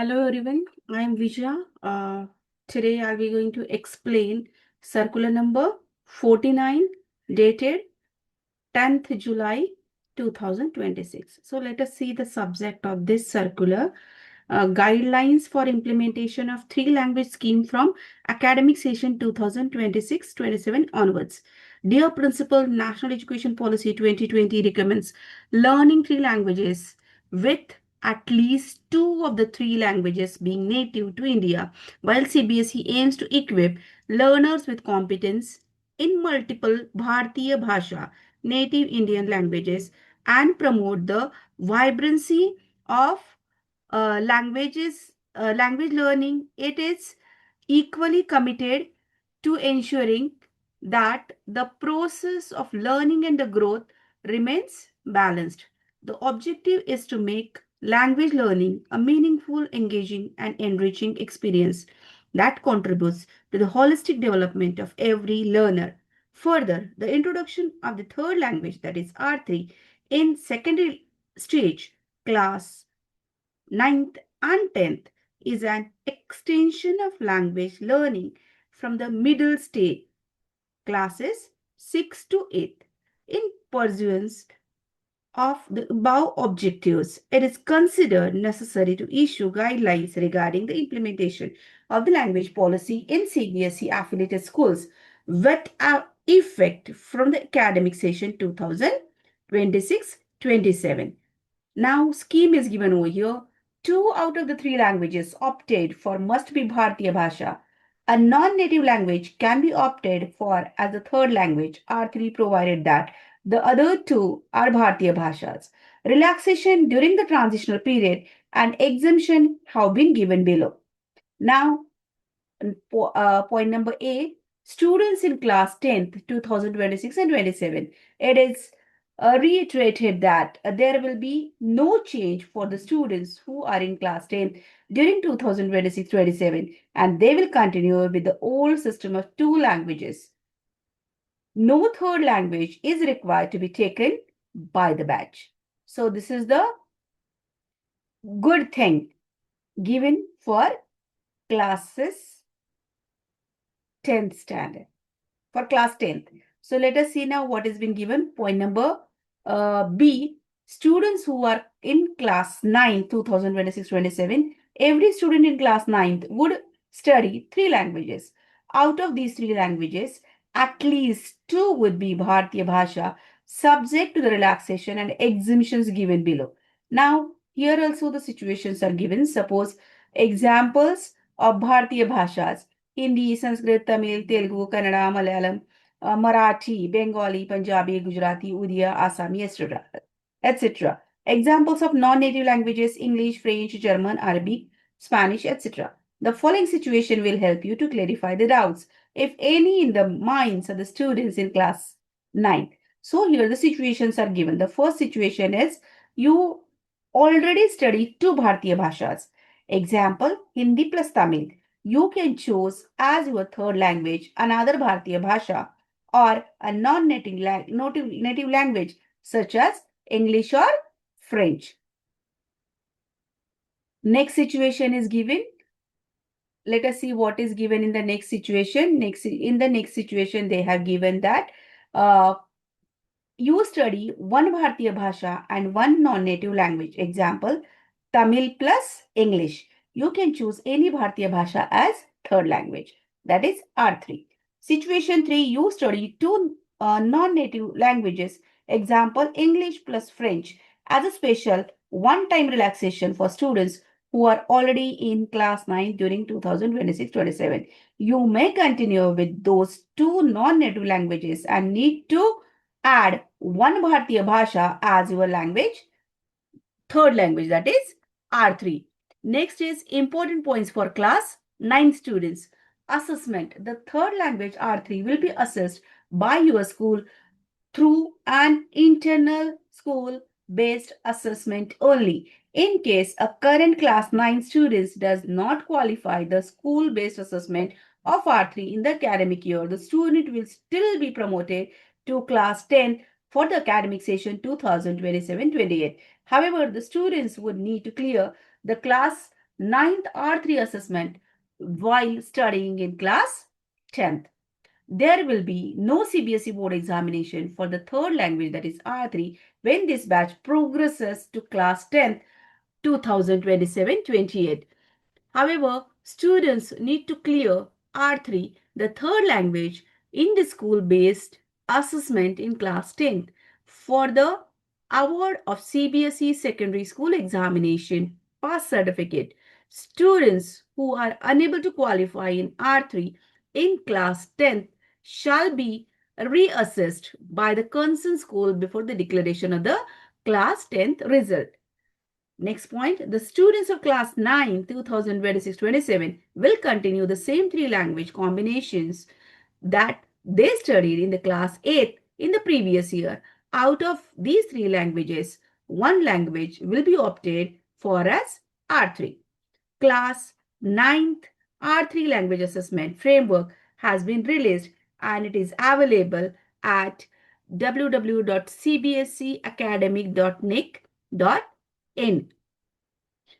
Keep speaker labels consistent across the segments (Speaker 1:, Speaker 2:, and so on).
Speaker 1: Hello everyone, I am Vijaya. Today I'll be going to explain circular number 49 dated 10th July 2026. So let us see the subject of this circular. Guidelines for implementation of three-language scheme from academic session 2026-27 onwards. Dear Principal, National Education Policy 2020 recommends learning three languages with at least two of the three languages being native to India, while CBSE aims to equip learners with competence in multiple Bharatiya Bhasha, native Indian languages, and promote the vibrancy of language learning. It is equally committed to ensuring that the process of learning and the growth remains balanced. The objective is to make language learning a meaningful, engaging, and enriching experience that contributes to the holistic development of every learner. Further, the introduction of the third language, that is R3, in secondary stage class ninth and 10th is an extension of language learning from the middle stage classes 6 to 8. In pursuance of the above objectives, it is considered necessary to issue guidelines regarding the implementation of the language policy in CBSE affiliated schools with effect from the academic session 2026-27. Now, scheme is given over here. Two out of the three languages opted for must be Bharatiya Bhasha. A non-native language can be opted for as the third language, R3, provided that the other two are Bharatiya Bhashas. Relaxation during the transitional period and exemption have been given below. Now, point number A, students in class 10th, 2026 and 27. It is reiterated that there will be no change for the students who are in class 10th during 2026-27, and they will continue with the old system of two languages. No third language is required to be taken by the batch. So this is the good thing given for classes 10th standard, for class 10th. So let us see now what has been given. Point number B, students who are in class 9, 2026-27, every student in class 9th would study three languages. Out of these three languages, at least two would be Bharatiya Bhasha, subject to the relaxation and exemptions given below. Now, here also the situations are given. Suppose examples of Bharatiya Bhashas: Hindi, Sanskrit, Tamil, Telugu, Kannada, Malayalam, Marathi, Bengali, Punjabi, Gujarati, Odia, Assami, etc. etc. Examples of non-native languages: English, French, German, Arabic, Spanish, etc. The following situation will help you to clarify the doubts, if any, in the minds of the students in class 9. So here the situations are given. The first situation is you already studied two Bharatiya Bhashas. Example, Hindi plus Tamil. You can choose as your third language another Bharatiya Bhasha or a non-native language such as English or French. Next situation is given. Let us see what is given in the next situation. In the next situation, they have given that you study one Bharatiya Bhasha and one non-native language. Example, Tamil plus English. You can choose any Bharatiya Bhasha as third language. That is R3. Situation 3, you study two non-native languages. Example, English plus French as a special one-time relaxation for students who are already in class 9 during 2026-27. You may continue with those two non-native languages and need to add one Bharatiya Bhasha as your language, third language, that is R3. Next is important points for class 9 students. Assessment. The third language R3 will be assessed by your school through an internal school-based assessment only. In case a current class 9 student does not qualify the school-based assessment of R3 in the academic year, the student will still be promoted to class 10 for the academic session 2027-28. However, the students would need to clear the class ninth R3 assessment while studying in class 10th. There will be no CBSE board examination for the third language, that is R3, when this batch progresses to class 10th 2027-28. However, students need to clear R3, the third language, in the school-based assessment in class 10th for the award of CBSE secondary school examination pass certificate. Students who are unable to qualify in R3 in class 10th shall be reassessed by the concerned school before the declaration of the class 10th result. Next point, the students of class 9, 2026-27 will continue the same three language combinations that they studied in the class 8 in the previous year. Out of these three languages, one language will be opted for as R3. Class 9th R3 language assessment framework has been released and it is available at www.cbseacademic.nic.in.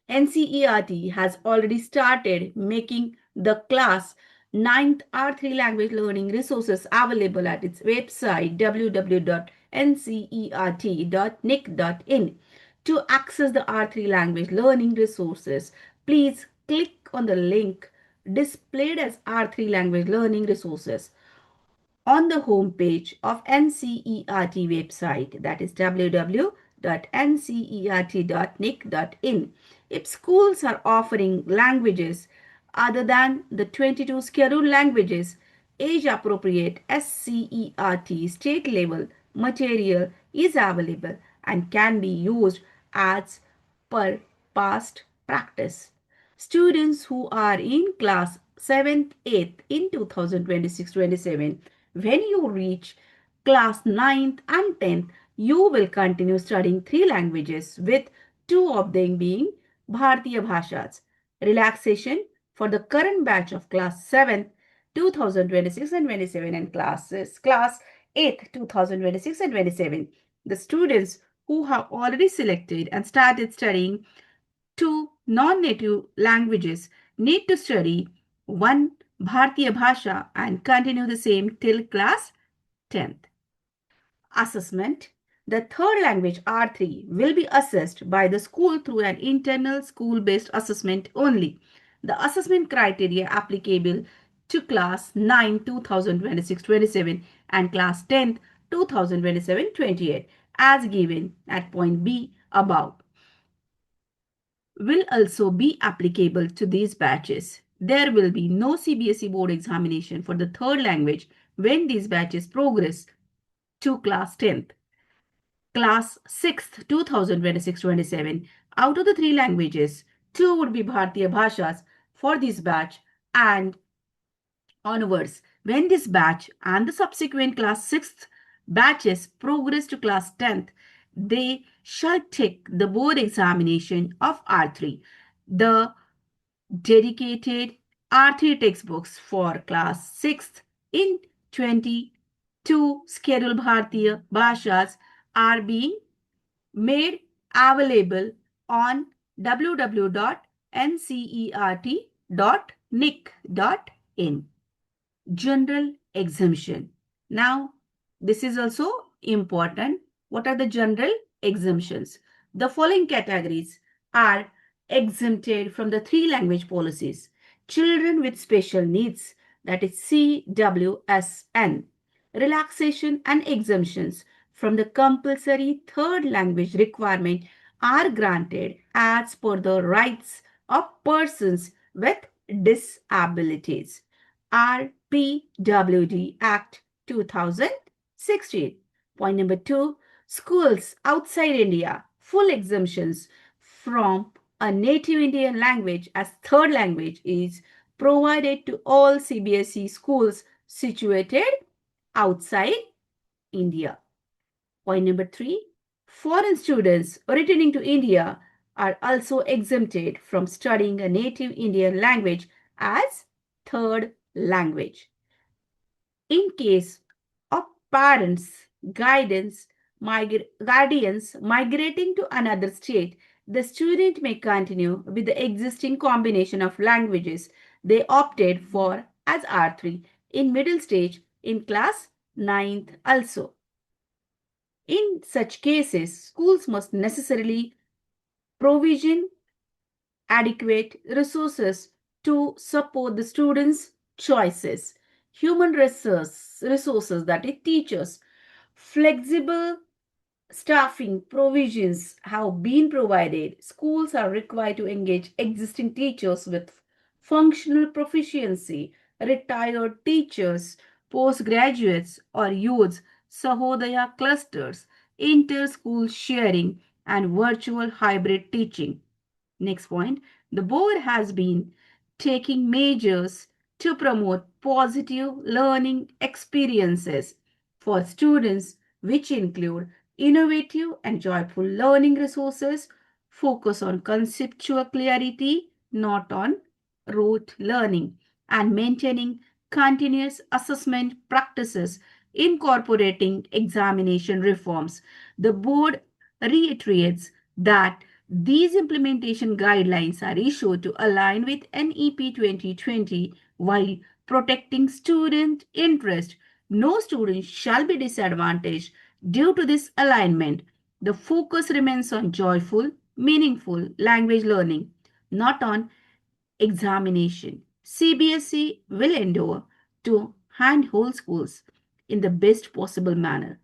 Speaker 1: NCERT has already started making the class 9th R3 language learning resources available at its website www.ncert.nic.in. To access the R3 language learning resources, please click on the link displayed as R3 language learning resources on the home page of NCERT website, that is www.ncert.nic.in. If schools are offering languages other than the 22 scheduled languages, age-appropriate SCERT state level material is available and can be used as per past practice. Students who are in class 7th, 8th in 2026-27, when you reach class 9th and 10th, you will continue studying three languages with two of them being Bharatiya Bhashas. Relaxation for the current batch of class 7th 2026 and 27 and class 8th 2026 and 27. The students who have already selected and started studying two non-native languages need to study one Bharatiya Bhasha and continue the same till class 10th. Assessment. The third language R3 will be assessed by the school through an internal school-based assessment only. The assessment criteria applicable to class 9 2026-27 and class 10th 2027-28 as given at point B above will also be applicable to these batches. There will be no CBSE board examination for the third language when these batches progress to class 10th. Class 6th 2026-27. Out of the three languages, two would be Bharatiya Bhashas for this batch and onwards. When this batch and the subsequent class 6th batches progress to class 10th, they shall take the board examination of R3. The dedicated R3 textbooks for class 6th in 22 scheduled Bharatiya Bhashas are being made available on www.ncert.nic.in. General exemption. Now, this is also important. What are the general exemptions? The following categories are exempted from the three language policies. Children with special needs, that is CWSN. Relaxation and exemptions from the compulsory third language requirement are granted as per the rights of persons with disabilities. RPWD Act 2016. Point number 2, schools outside India, full exemptions from a native Indian language as third language is provided to all CBSE schools situated outside India. Point number 3, foreign students returning to India are also exempted from studying a native Indian language as third language. In case of parents, guardians migrating to another state, the student may continue with the existing combination of languages they opted for as R3 in middle stage in class 9th also. In such cases, schools must necessarily provision adequate resources to support the students' choices. Human resources, that is teachers, flexible staffing provisions have been provided. Schools are required to engage existing teachers with functional proficiency, retired teachers, postgraduates, or youth Sahodaya clusters, inter-school sharing, and virtual hybrid teaching. Next point, the board has been taking measures to promote positive learning experiences for students, which include innovative and joyful learning resources, focus on conceptual clarity, not on rote learning, and maintaining continuous assessment practices, incorporating examination reforms. The board reiterates that these implementation guidelines are issued to align with NEP 2020 while protecting student interest. No student shall be disadvantaged due to this alignment. The focus remains on joyful, meaningful language learning, not on examination. CBSE will endeavor to handhold schools in the best possible manner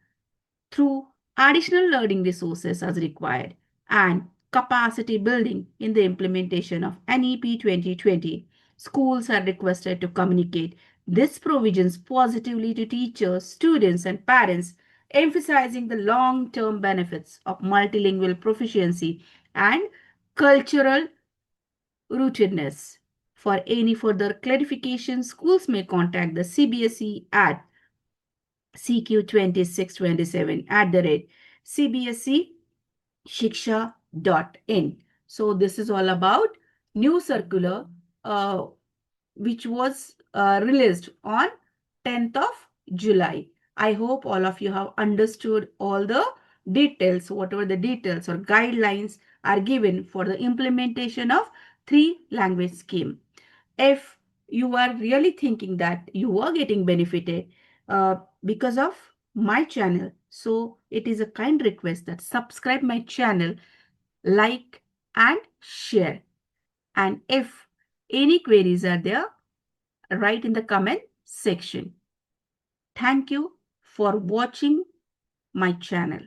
Speaker 1: through additional learning resources as required and capacity building in the implementation of NEP 2020. Schools are requested to communicate these provisions positively to teachers, students, and parents, emphasizing the long term benefits of multilingual proficiency and cultural rootedness. For any further clarification, schools may contact the CBSE at CQ2627 at the rate cbseshiksha.in. So this is all about new circular which was released on 10th of July. I hope all of you have understood all the details, whatever the details or guidelines are given for the implementation of three language scheme. If you are really thinking that you are getting benefited because of my channel, so it is a kind request that subscribe my channel, like and share. And if any queries are there, write in the comment section. Thank you for watching my channel.